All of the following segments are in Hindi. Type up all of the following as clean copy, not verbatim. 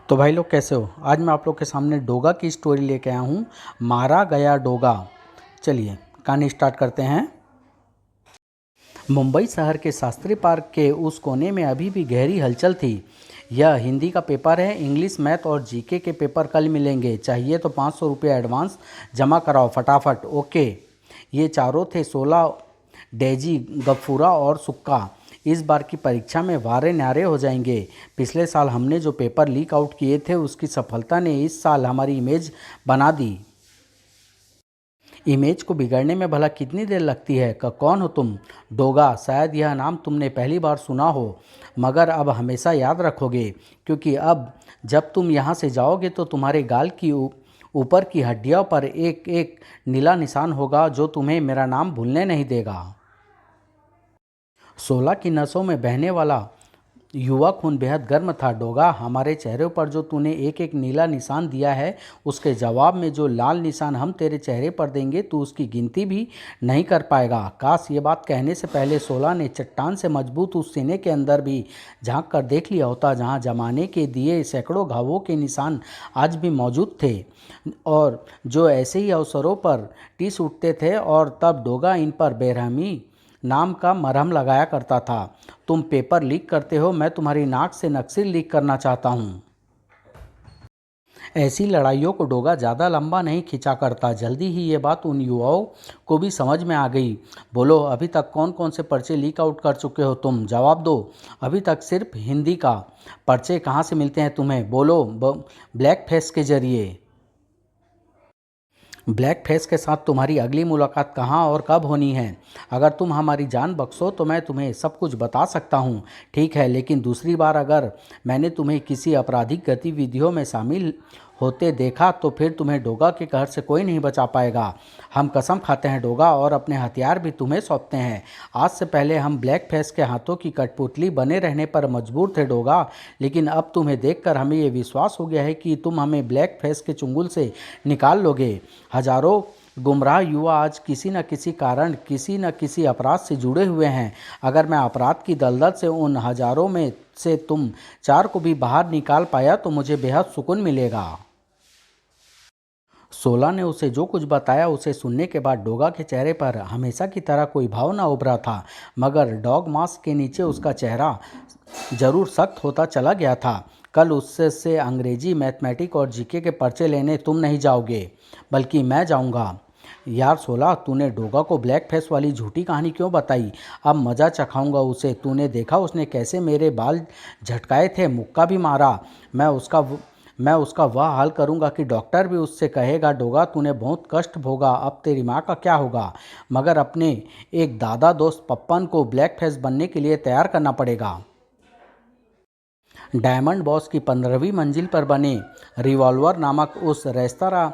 तो भाई लोग कैसे हो। आज मैं आप लोग के सामने डोगा की स्टोरी लेके आया हूँ, मारा गया डोगा। चलिए कहानी स्टार्ट करते हैं। मुंबई शहर के शास्त्री पार्क के उस कोने में अभी भी गहरी हलचल थी। यह हिंदी का पेपर है, इंग्लिश, मैथ और जीके के पेपर कल मिलेंगे। चाहिए तो 500 रुपये एडवांस जमा कराओ फटाफट। ओके। ये चारों थे, 16, डेजी, गफूरा और सुक्का। इस बार की परीक्षा में वारे न्यारे हो जाएंगे। पिछले साल हमने जो पेपर लीक आउट किए थे उसकी सफलता ने इस साल हमारी इमेज बना दी। इमेज को बिगड़ने में भला कितनी देर लगती है। कौन हो तुम? डोगा। शायद यह नाम तुमने पहली बार सुना हो, मगर अब हमेशा याद रखोगे, क्योंकि अब जब तुम यहाँ से जाओगे तो तुम्हारे गाल की ऊपर की हड्डियों पर एक एक नीला निशान होगा जो तुम्हें मेरा नाम भूलने नहीं देगा। 16 की नसों में बहने वाला युवा खून बेहद गर्म था। डोगा, हमारे चेहरे पर जो तूने एक एक नीला निशान दिया है, उसके जवाब में जो लाल निशान हम तेरे चेहरे पर देंगे तू उसकी गिनती भी नहीं कर पाएगा। काश ये बात कहने से पहले 16 ने चट्टान से मजबूत उस सीने के अंदर भी झांक कर देख लिया होता, जहां जमाने के दिए सैकड़ों घावों के निशान आज भी मौजूद थे, और जो ऐसे ही अवसरों पर टीस उठते थे। और तब डोगा इन पर बेरहमी नाम का मरहम लगाया करता था। तुम पेपर लीक करते हो, मैं तुम्हारी नाक से नक्सिल लीक करना चाहता हूँ। ऐसी लड़ाइयों को डोगा ज़्यादा लंबा नहीं खिंचा करता। जल्दी ही ये बात उन युवाओं को भी समझ में आ गई। बोलो, अभी तक कौन कौन से पर्चे लीक आउट कर चुके हो तुम? जवाब दो। अभी तक सिर्फ हिंदी का। पर्चे कहाँ से मिलते हैं तुम्हें? बोलो। ब्लैक फेस के जरिए। ब्लैक फेस के साथ तुम्हारी अगली मुलाकात कहाँ और कब होनी है? अगर तुम हमारी जान बख्शो तो मैं तुम्हें सब कुछ बता सकता हूँ। ठीक है, लेकिन दूसरी बार अगर मैंने तुम्हें किसी आपराधिक गतिविधियों में शामिल होते देखा तो फिर तुम्हें डोगा के कहर से कोई नहीं बचा पाएगा। हम कसम खाते हैं डोगा, और अपने हथियार भी तुम्हें सौंपते हैं। आज से पहले हम ब्लैक फेस के हाथों की कठपुतली बने रहने पर मजबूर थे डोगा, लेकिन अब तुम्हें देखकर हमें ये विश्वास हो गया है कि तुम हमें ब्लैक फेस के चुंगल से निकाल लोगे। हजारों गुमराह युवा आज किसी न किसी कारण, किसी न किसी अपराध से जुड़े हुए हैं। अगर मैं अपराध की दलदल से उन हजारों में से तुम 4 को भी बाहर निकाल पाया तो मुझे बेहद सुकून मिलेगा। 16 ने उसे जो कुछ बताया उसे सुनने के बाद डोगा के चेहरे पर हमेशा की तरह कोई भाव न उभरा था, मगर डॉग मास्क के नीचे उसका चेहरा जरूर सख्त होता चला गया था। कल उससे से अंग्रेजी, मैथमेटिक और जीके के पर्चे लेने तुम नहीं जाओगे, बल्कि मैं जाऊंगा। यार 16, तूने डोगा को ब्लैक फेस वाली झूठी कहानी क्यों बताई? अब मज़ा चखाऊंगा उसे। तूने देखा उसने कैसे मेरे बाल झटकाए थे, मुक्का भी मारा। मैं उसका मैं उसका वह हाल करूंगा कि डॉक्टर भी उससे कहेगा, डोगा तूने बहुत कष्ट भोगा, अब तेरी माँ का क्या होगा? मगर अपने एक दादा दोस्त पप्पन को ब्लैक फेस बनने के लिए तैयार करना पड़ेगा। डायमंड बॉस की 15वीं मंजिल पर बने रिवॉल्वर नामक उस रेस्तरां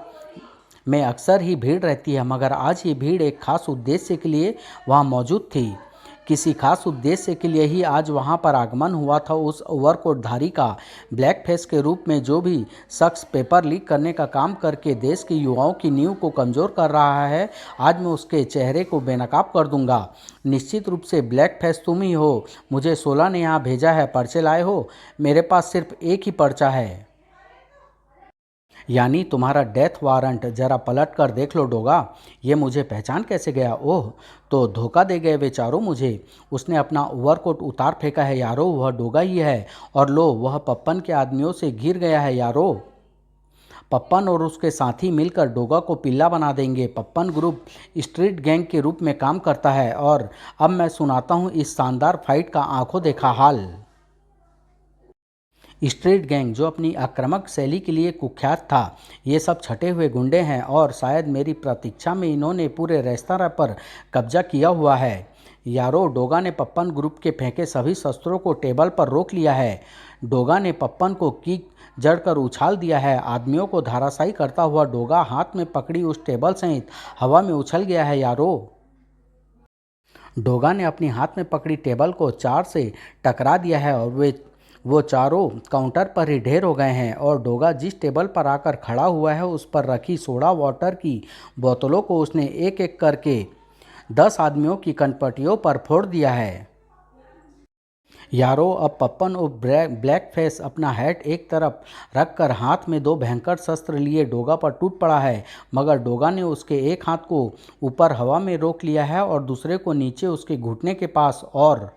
में अक्सर ही भीड़ रहती है, मगर आज ये भीड़ एक खास उद्देश्य के लिए वहाँ मौजूद थी। किसी खास उद्देश्य के लिए ही आज वहाँ पर आगमन हुआ था उस ओवरकोटधारी का। ब्लैक फेस के रूप में जो भी शख्स पेपर लीक करने का काम करके देश के युवाओं की नींव को कमज़ोर कर रहा है, आज मैं उसके चेहरे को बेनकाब कर दूंगा। निश्चित रूप से ब्लैक फेस तुम ही हो। मुझे 16 ने यहाँ भेजा है। पर्चे लाए हो? मेरे पास सिर्फ एक ही पर्चा है। यानी तुम्हारा डेथ वारंट? जरा पलट कर देख लो डोगा, ये मुझे पहचान कैसे गया? ओह, तो धोखा दे गए वे चारों मुझे। उसने अपना ओवरकोट उतार फेंका है यारो, वह डोगा ही है। और लो, वह पप्पन के आदमियों से घिर गया है यारो। पप्पन और उसके साथी मिलकर डोगा को पिल्ला बना देंगे। पप्पन ग्रुप स्ट्रीट गैंग के रूप में काम करता है, और अब मैं सुनाता हूँ इस शानदार फाइट का आंखों देखा हाल। स्ट्रीट गैंग जो अपनी आक्रामक शैली के लिए कुख्यात था, ये सब छटे हुए गुंडे हैं, और शायद मेरी प्रतीक्षा में इन्होंने पूरे रेस्तरां पर कब्जा किया हुआ है। यारो, डोगा ने पप्पन ग्रुप के फेंके सभी शस्त्रों को टेबल पर रोक लिया है। डोगा ने पप्पन को किक जड़कर उछाल दिया है। आदमियों को धाराशायी करता हुआ डोगा हाथ में पकड़ी उस टेबल सहित हवा में उछल गया है यारो। डोगा ने अपनी हाथ में पकड़ी टेबल को 4 से टकरा दिया है, और वो चारों काउंटर पर ही ढेर हो गए हैं। और डोगा जिस टेबल पर आकर खड़ा हुआ है उस पर रखी सोडा वाटर की बोतलों को उसने एक एक करके 10 आदमियों की कनपटियों पर फोड़ दिया है। यारो अब पप्पन और ब्लैक फेस अपना हैट एक तरफ रखकर हाथ में दो भयंकर शस्त्र लिए डोगा पर टूट पड़ा है, मगर डोगा ने उसके एक हाथ को ऊपर हवा में रोक लिया है और दूसरे को नीचे उसके घुटने के पास, और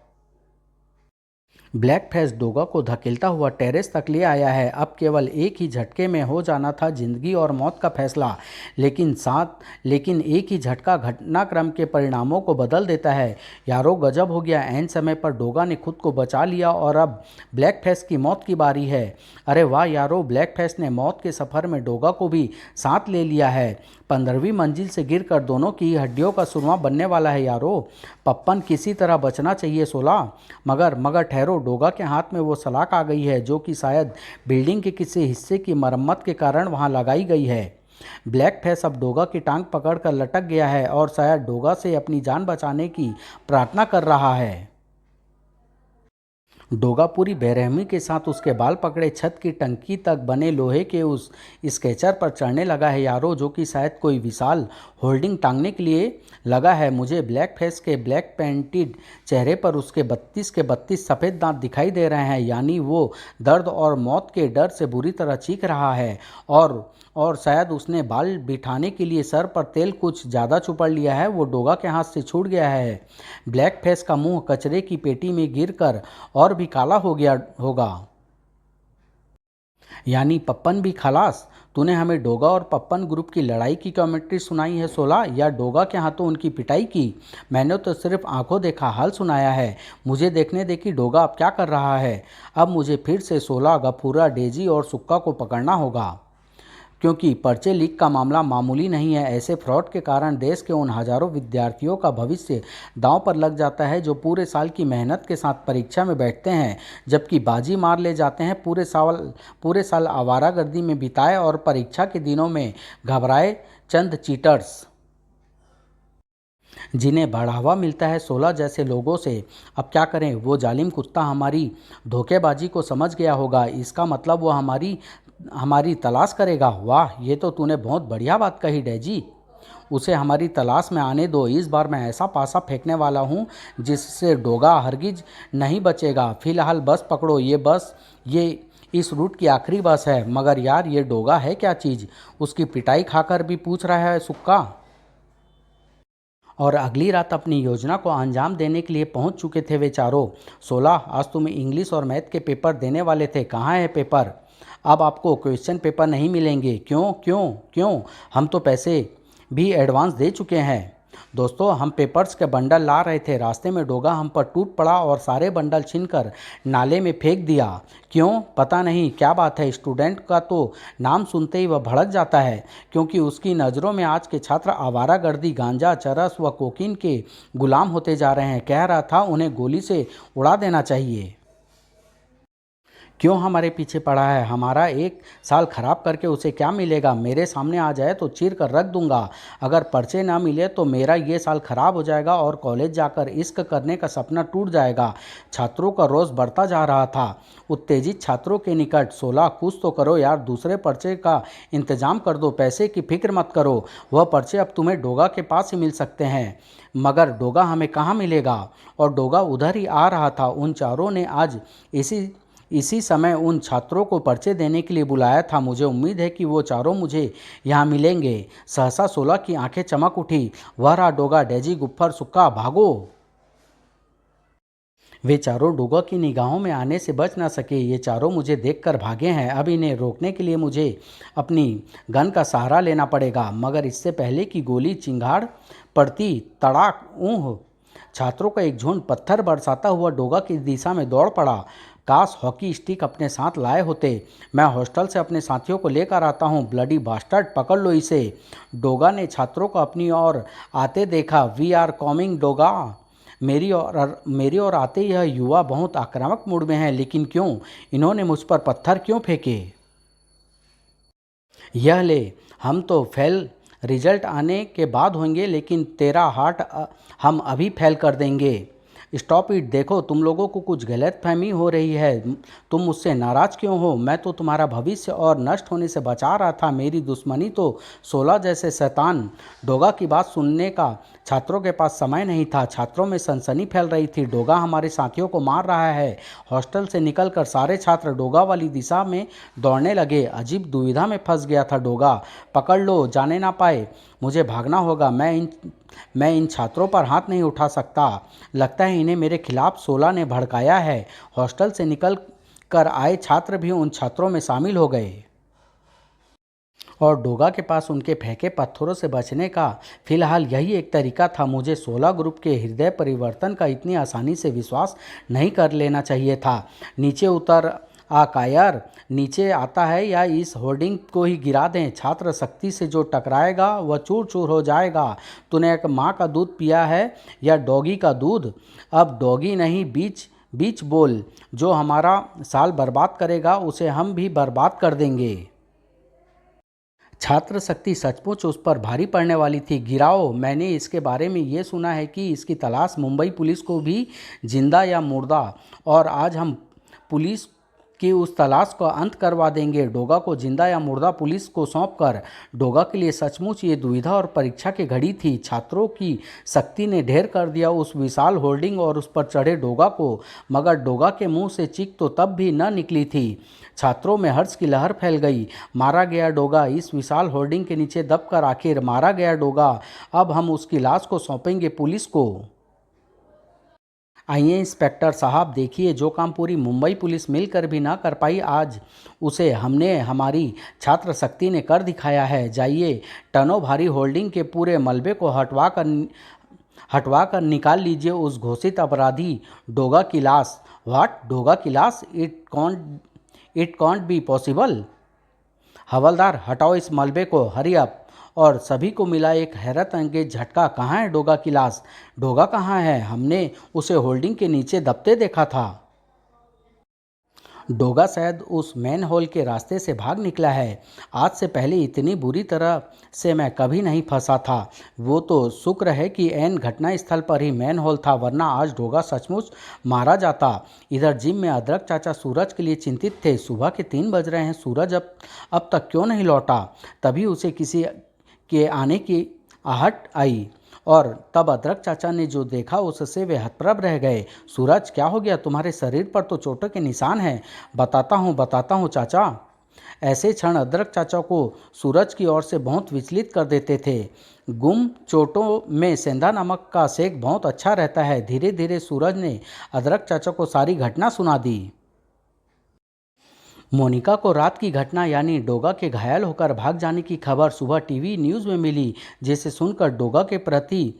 ब्लैक फेस डोगा को धकेलता हुआ टेरेस तक ले आया है। अब केवल एक ही झटके में हो जाना था जिंदगी और मौत का फैसला, लेकिन एक ही झटका घटनाक्रम के परिणामों को बदल देता है। यारो गजब हो गया, ऐन समय पर डोगा ने खुद को बचा लिया और अब ब्लैक फेस की मौत की बारी है। अरे वाह यारो, ब्लैक फेस ने मौत के सफ़र में डोगा को भी साथ ले लिया है। 15वीं मंजिल से गिरकर दोनों की हड्डियों का सुरमा बनने वाला है यारो। पप्पन किसी तरह बचना चाहिए सोला, मगर ठहरो, डोगा के हाथ में वो सलाख आ गई है जो कि शायद बिल्डिंग के किसी हिस्से की मरम्मत के कारण वहां लगाई गई है। ब्लैक फेस अब डोगा की टांग पकड़कर लटक गया है और शायद डोगा से अपनी जान बचाने की प्रार्थना कर रहा है। डोगा पूरी बेरहमी के साथ उसके बाल पकड़े छत की टंकी तक बने लोहे के उस स्केचर पर चढ़ने लगा है यारो, जो कि शायद कोई विशाल होल्डिंग टांगने के लिए लगा है। मुझे ब्लैक फेस के ब्लैक पेंटेड चेहरे पर उसके 32 के 32 सफ़ेद दांत दिखाई दे रहे हैं, यानी वो दर्द और मौत के डर से बुरी तरह चीख रहा है। और शायद उसने बाल बिठाने के लिए सर पर तेल कुछ ज़्यादा चुपड़ लिया है, वो डोगा के हाथ से छूट गया है। ब्लैक फेस का मुंह कचरे की पेटी में गिरकर और भी काला हो गया होगा। यानी पप्पन भी खलास। तूने हमें डोगा और पप्पन ग्रुप की लड़ाई की कमेंट्री सुनाई है सोला, या डोगा के हाथों उनकी पिटाई की? मैंने तो सिर्फ आंखों देखा हाल सुनाया है। मुझे देखने दे कि डोगा अब क्या कर रहा है। अब मुझे फिर से सोला, गफूरा, डेजी और सुक्का को पकड़ना होगा, क्योंकि पर्चे लीक का मामला मामूली नहीं है। ऐसे फ्रॉड के कारण देश के उन हजारों विद्यार्थियों का भविष्य दांव पर लग जाता है जो पूरे साल की मेहनत के साथ परीक्षा में बैठते हैं, जबकि बाजी मार ले जाते हैं। पूरे साल आवारागर्दी में बिताए और परीक्षा के दिनों में घबराए चंद चीटर्स, जिन्हें बढ़ावा मिलता है 16 जैसे लोगों से। अब क्या करें, वो जालिम कुत्ता हमारी धोखेबाजी को समझ गया होगा। इसका मतलब वो हमारी हमारी तलाश करेगा। वाह, ये तो तूने बहुत बढ़िया बात कही डेजी। उसे हमारी तलाश में आने दो। इस बार मैं ऐसा पासा फेंकने वाला हूँ जिससे डोगा हरगिज नहीं बचेगा। फिलहाल बस पकड़ो, ये इस रूट की आखिरी बस है। मगर यार, ये डोगा है क्या चीज़? उसकी पिटाई खाकर भी पूछ रहा है सुक्का। और अगली रात अपनी योजना को अंजाम देने के लिए पहुंच चुके थे वे चारों। 16, आज तुम्हें इंग्लिश और मैथ के पेपर देने वाले थे, कहाँ है पेपर? अब आपको क्वेश्चन पेपर नहीं मिलेंगे। क्यों क्यों क्यों? हम तो पैसे भी एडवांस दे चुके हैं। दोस्तों, हम पेपर्स के बंडल ला रहे थे, रास्ते में डोगा हम पर टूट पड़ा और सारे बंडल छीनकर नाले में फेंक दिया। क्यों? पता नहीं क्या बात है। स्टूडेंट का तो नाम सुनते ही वह भड़क जाता है, क्योंकि उसकी नज़रों में आज के छात्र आवारागर्दी, गांजा, चरस व कोकीन के गुलाम होते जा रहे हैं। कह रहा था उन्हें गोली से उड़ा देना चाहिए। क्यों हमारे पीछे पड़ा है? हमारा एक साल खराब करके उसे क्या मिलेगा? मेरे सामने आ जाए तो चीर कर रख दूंगा। अगर पर्चे ना मिले तो मेरा ये साल खराब हो जाएगा और कॉलेज जाकर इश्क करने का सपना टूट जाएगा। छात्रों का रोष बढ़ता जा रहा था। उत्तेजित छात्रों के निकट, 16, कुछ तो करो यार, दूसरे पर्चे का इंतजाम कर दो, पैसे की फिक्र मत करो। वह पर्चे अब तुम्हें डोगा के पास ही मिल सकते हैं। मगर डोगा हमें कहाँ मिलेगा? और डोगा उधर ही आ रहा था। उन चारों ने आज इसी समय उन छात्रों को पर्चे देने के लिए बुलाया था। मुझे उम्मीद है कि वो चारों मुझे यहाँ मिलेंगे। सहसा 16 की आंखें चमक उठी। वह रहा डोगा, डेजी, गुफ्फर, सुक्का, भागो। वे चारों डोगा की निगाहों में आने से बच ना सके। ये चारों मुझे देखकर भागे हैं। अब इन्हें रोकने के लिए मुझे अपनी गन का सहारा लेना पड़ेगा, मगर इससे पहले कि गोली चिंगाड़ पड़ती, तड़ाक ऊह, छात्रों का एक झुंड पत्थर बरसाता हुआ डोगा की दिशा में दौड़ पड़ा। काश हॉकी स्टिक अपने साथ लाए होते। मैं हॉस्टल से अपने साथियों को लेकर आता हूँ। ब्लडी बास्टर्ड, पकड़ लो इसे। डोगा ने छात्रों को अपनी ओर आते देखा। We are coming Doga. मेरी ओर आते यह युवा बहुत आक्रामक मूड में है, लेकिन क्यों? इन्होंने मुझ पर पत्थर क्यों फेंके? यह ले, हम तो फेल रिजल्ट आने के बाद होंगे, लेकिन तेरा हार्ट हम अभी फेल कर देंगे। Stop it. देखो, तुम लोगों को कुछ गलतफहमी हो रही है। तुम मुझसे नाराज़ क्यों हो? मैं तो तुम्हारा भविष्य और नष्ट होने से बचा रहा था। मेरी दुश्मनी तो 16 जैसे शैतान। डोगा की बात सुनने का छात्रों के पास समय नहीं था। छात्रों में सनसनी फैल रही थी। डोगा हमारे साथियों को मार रहा है। हॉस्टल से निकलकर सारे छात्र डोगा वाली दिशा में दौड़ने लगे। अजीब दुविधा में फंस गया था डोगा। पकड़ लो, जाने ना पाए। मुझे भागना होगा। मैं इन छात्रों पर हाथ नहीं उठा सकता। लगता है इन्हें मेरे खिलाफ 16 ने भड़काया है। हॉस्टल से निकल कर आए छात्र भी उन छात्रों में शामिल हो गए और डोगा के पास उनके फेंके पत्थरों से बचने का फिलहाल यही एक तरीका था। मुझे 16 ग्रुप के हृदय परिवर्तन का इतनी आसानी से विश्वास नहीं कर लेना चाहिए था। नीचे उतर आ कायर, नीचे आता है या इस होर्डिंग को ही गिरा दें। छात्र शक्ति से जो टकराएगा वह चूर चूर हो जाएगा। तूने एक माँ का दूध पिया है या डॉगी का दूध? अब डॉगी नहीं, बीच बीच बोल। जो हमारा साल बर्बाद करेगा उसे हम भी बर्बाद कर देंगे। छात्र शक्ति सचमुच उस पर भारी पड़ने वाली थी। गिराओ। मैंने इसके बारे में ये सुना है कि इसकी तलाश मुंबई पुलिस को भी, जिंदा या मुर्दा। और आज हम पुलिस की उस तलाश का अंत करवा देंगे। डोगा को जिंदा या मुर्दा पुलिस को सौंपकर। डोगा के लिए सचमुच ये दुविधा और परीक्षा की घड़ी थी। छात्रों की शक्ति ने ढेर कर दिया उस विशाल होर्डिंग और उस पर चढ़े डोगा को। मगर डोगा के मुंह से चीख तो तब भी न निकली थी। छात्रों में हर्ष की लहर फैल गई। मारा गया डोगा। इस विशाल होर्डिंग के नीचे दबकर आखिर मारा गया डोगा। अब हम उसकी लाश को सौंपेंगे पुलिस को। आइए इंस्पेक्टर साहब, देखिए, जो काम पूरी मुंबई पुलिस मिलकर भी ना कर पाई, आज उसे हमने, हमारी छात्र शक्ति ने कर दिखाया है। जाइए, टनों भारी होल्डिंग के पूरे मलबे को हटवा कर निकाल लीजिए उस घोषित अपराधी डोगा की लाश। व्हाट? डोगा की लाश? It can't be possible. हवलदार, हटाओ इस मलबे को, हरी अप। और सभी को मिला एक हैरत अंगेज झटका। कहाँ है डोगा की लाश? डोगा कहाँ है? हमने उसे होल्डिंग के नीचे दबते देखा था। डोगा शायद उस मैन होल के रास्ते से भाग निकला है। आज से पहले इतनी बुरी तरह से मैं कभी नहीं फंसा था। वो तो शुक्र है कि ऐन घटना स्थल पर ही मैन होल था, वरना आज डोगा सचमुच मारा जाता। इधर जिम में अदरक चाचा सूरज के लिए चिंतित थे। सुबह के 3 बज रहे हैं, सूरज अब तक क्यों नहीं लौटा? तभी उसे किसी के आने की आहट आई और तब अदरक चाचा ने जो देखा उससे वे हतप्रभ रह गए। सूरज, क्या हो गया? तुम्हारे शरीर पर तो चोटों के निशान हैं। बताता हूँ चाचा। ऐसे क्षण अदरक चाचा को सूरज की ओर से बहुत विचलित कर देते थे। गुम चोटों में सेंधा नमक का सेक बहुत अच्छा रहता है। धीरे धीरे सूरज ने अदरक चाचा को सारी घटना सुना दी। मोनिका को रात की घटना यानी डोगा के घायल होकर भाग जाने की खबर सुबह टीवी न्यूज़ में मिली, जिसे सुनकर डोगा के प्रति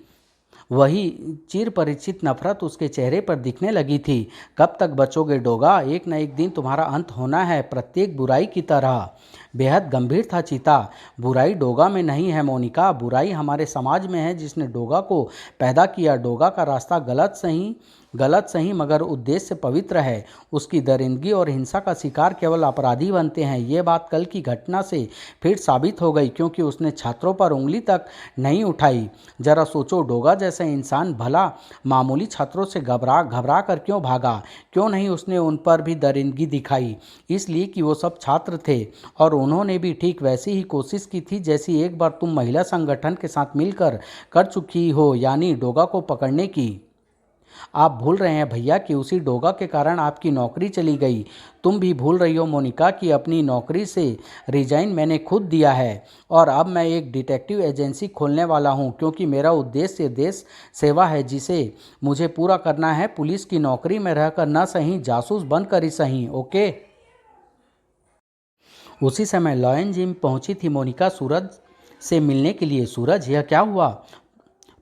वही चिर परिचित नफरत उसके चेहरे पर दिखने लगी थी। कब तक बचोगे डोगा? एक न एक दिन तुम्हारा अंत होना है, प्रत्येक बुराई की तरह। बेहद गंभीर था चीता। बुराई डोगा में नहीं है मोनिका, बुराई हमारे समाज में है जिसने डोगा को पैदा किया। डोगा का रास्ता गलत सही मगर उद्देश्य से पवित्र है। उसकी दरिंदगी और हिंसा का शिकार केवल अपराधी बनते हैं। ये बात कल की घटना से फिर साबित हो गई, क्योंकि उसने छात्रों पर उंगली तक नहीं उठाई। जरा सोचो, डोगा जैसा इंसान भला मामूली छात्रों से घबरा घबरा कर क्यों भागा? क्यों नहीं उसने उन पर भी दरिंदगी दिखाई? इसलिए कि वो सब छात्र थे और उन्होंने भी ठीक वैसी ही कोशिश की थी जैसी एक बार तुम महिला संगठन के साथ मिलकर कर चुकी हो, यानी डोगा को पकड़ने की। आप भूल रहे हैं भैया कि उसी डोगा के कारण आपकी नौकरी चली गई। तुम भी भूल रही हो मोनिका कि अपनी नौकरी से रिजाइन मैंने खुद दिया है और अब मैं एक डिटेक्टिव एजेंसी खोलने वाला हूं, क्योंकि मेरा उद्देश्य देश सेवा है जिसे मुझे पूरा करना है। पुलिस की नौकरी में रहकर न सही, जासूस बनकर ही सही। ओके। उसी समय लॉयन जिम पहुंची थी मोनिका सूरज से मिलने के लिए। सूरज, यह क्या हुआ?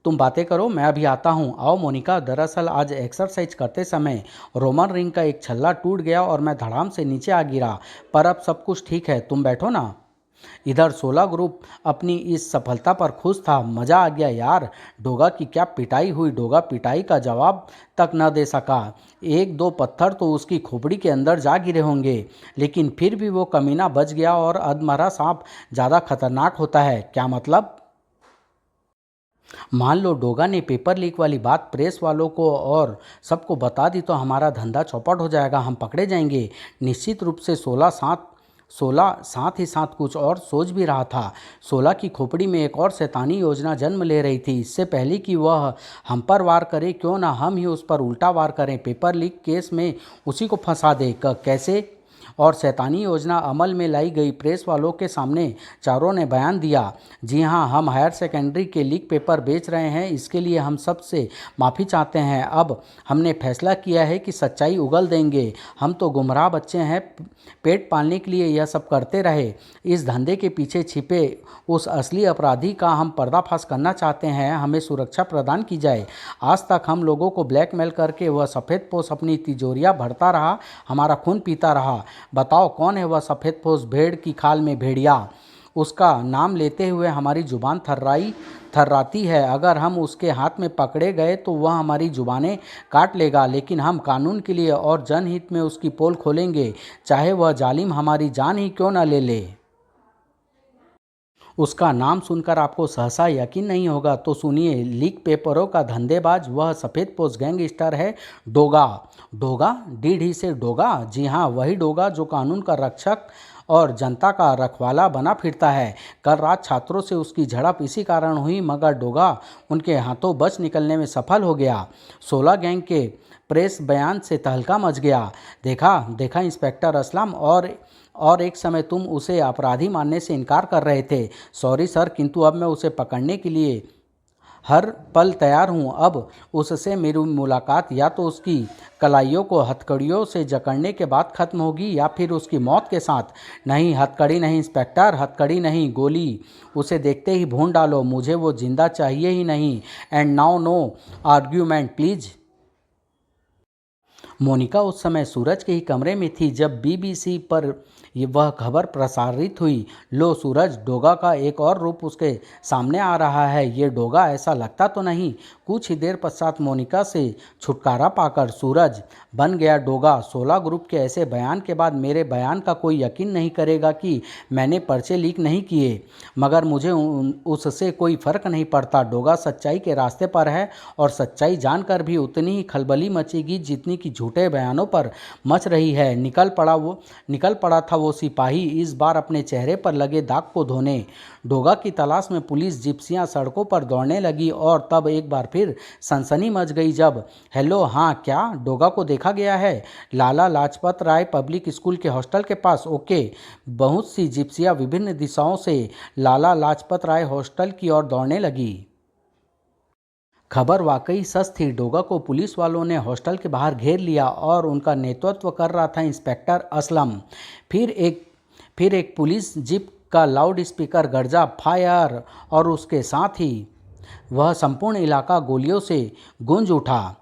तुम बातें करो, मैं अभी आता हूँ। आओ मोनिका। दरअसल आज एक्सरसाइज करते समय रोमन रिंग का एक छल्ला टूट गया और मैं धड़ाम से नीचे आ गिरा, पर अब सब कुछ ठीक है। तुम बैठो ना। इधर 16 ग्रुप अपनी इस सफलता पर खुश था। मजा आ गया यार। डोगा की क्या पिटाई हुई। डोगा पिटाई का जवाब तक न दे सका। एक दो पत्थर तो उसकी खोपड़ी के अंदर जा गिरे होंगे, लेकिन फिर भी वो कमीना बच गया। और अधमरा सांप ज़्यादा खतरनाक होता है। क्या मतलब? मान लो डोगा ने पेपर लीक वाली बात प्रेस वालों को और सबको बता दी तो हमारा धंधा चौपट हो जाएगा, हम पकड़े जाएंगे। निश्चित रूप से 16 साथ ही साथ कुछ और सोच भी रहा था। 16 की खोपड़ी में एक और शैतानी योजना जन्म ले रही थी। इससे पहले कि वह हम पर वार करे, क्यों ना हम ही उस पर उल्टा वार करें, पेपर लीक केस में उसी को फंसा दे। कैसे? और शैतानी योजना अमल में लाई गई। प्रेस वालों के सामने चारों ने बयान दिया, जी हाँ, हम हायर सेकेंडरी के लीक पेपर बेच रहे हैं, इसके लिए हम सब से माफ़ी चाहते हैं। अब हमने फैसला किया है कि सच्चाई उगल देंगे। हम तो गुमराह बच्चे हैं, पेट पालने के लिए यह सब करते रहे। इस धंधे के पीछे छिपे उस असली अपराधी का हम पर्दाफाश करना चाहते हैं। हमें सुरक्षा प्रदान की जाए। आज तक हम लोगों को ब्लैकमेल करके वह सफ़ेद पोश अपनी तिजोरियाँ भरता रहा, हमारा खून पीता रहा। बताओ कौन है वह सफ़ेद पोश भेड़ की खाल में भेड़िया? उसका नाम लेते हुए हमारी जुबान थर्राती है। अगर हम उसके हाथ में पकड़े गए तो वह हमारी जुबानें काट लेगा, लेकिन हम कानून के लिए और जनहित में उसकी पोल खोलेंगे, चाहे वह जालिम हमारी जान ही क्यों न ले ले। उसका नाम सुनकर आपको सहसा यकीन नहीं होगा, तो सुनिए। लीक पेपरों का धंधेबाज वह सफ़ेद पोश गैंगस्टर है, डोगा। डोगा? डीढ़ ही से डोगा? जी हाँ, वही डोगा जो कानून का रक्षक और जनता का रखवाला बना फिरता है। कल रात छात्रों से उसकी झड़प इसी कारण हुई, मगर डोगा उनके हाथों बच निकलने में सफल हो गया। 16 गैंग के प्रेस बयान से तहलका मच गया। देखा देखा इंस्पेक्टर असलम, और एक समय तुम उसे अपराधी मानने से इनकार कर रहे थे। सॉरी सर, किंतु अब मैं उसे पकड़ने के लिए हर पल तैयार हूँ। अब उससे मेरी मुलाकात या तो उसकी कलाइयों को हथकड़ियों से जकड़ने के बाद खत्म होगी, या फिर उसकी मौत के साथ। नहीं, हथकड़ी नहीं इंस्पेक्टर, हथकड़ी नहीं, गोली। उसे देखते ही भून डालो, मुझे वो जिंदा चाहिए ही नहीं। And now no argument please. Monica उस समय सूरज के ही कमरे में थी जब बीबीसी पर वह खबर प्रसारित हुई। लो सूरज, डोगा का एक और रूप उसके सामने आ रहा है। ये डोगा ऐसा लगता तो नहीं? कुछ ही देर पश्चात मोनिका से छुटकारा पाकर सूरज बन गया डोगा। 16 ग्रुप के ऐसे बयान के बाद मेरे बयान का कोई यकीन नहीं करेगा कि मैंने पर्चे लीक नहीं किए, मगर मुझे उससे कोई फर्क नहीं पड़ता। डोगा सच्चाई के रास्ते पर है, और सच्चाई जानकर भी उतनी ही खलबली मचेगी जितनी कि झूठे बयानों पर मच रही है। निकल पड़ा था वो सिपाही, इस बार अपने चेहरे पर लगे दाग को धोने। डोगा की तलाश में पुलिस जिप्सियां सड़कों पर दौड़ने लगी, और तब एक बार फिर सनसनी मच गई जब, हेलो, हाँ क्या डोगा को देखा गया है? लाला लाजपत राय पब्लिक स्कूल के हॉस्टल के पास। ओके। बहुत सी जिप्सियां विभिन्न दिशाओं से लाला लाजपत राय हॉस्टल की ओर दौड़ने लगी। खबर वाकई सच थी। डोगा को पुलिस वालों ने हॉस्टल के बाहर घेर लिया, और उनका नेतृत्व कर रहा था इंस्पेक्टर असलम। फिर एक पुलिस जीप का लाउड स्पीकर गर्जा, फायर, और उसके साथ ही वह संपूर्ण इलाका गोलियों से गूंज उठा।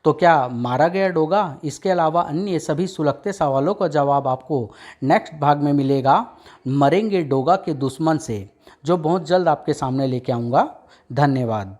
तो क्या मारा गया डोगा? इसके अलावा अन्य सभी सुलगते सवालों का जवाब आपको नेक्स्ट भाग में मिलेगा, मरेंगे डोगा के दुश्मन से, जो बहुत जल्द आपके सामने लेके आऊँगा। धन्यवाद।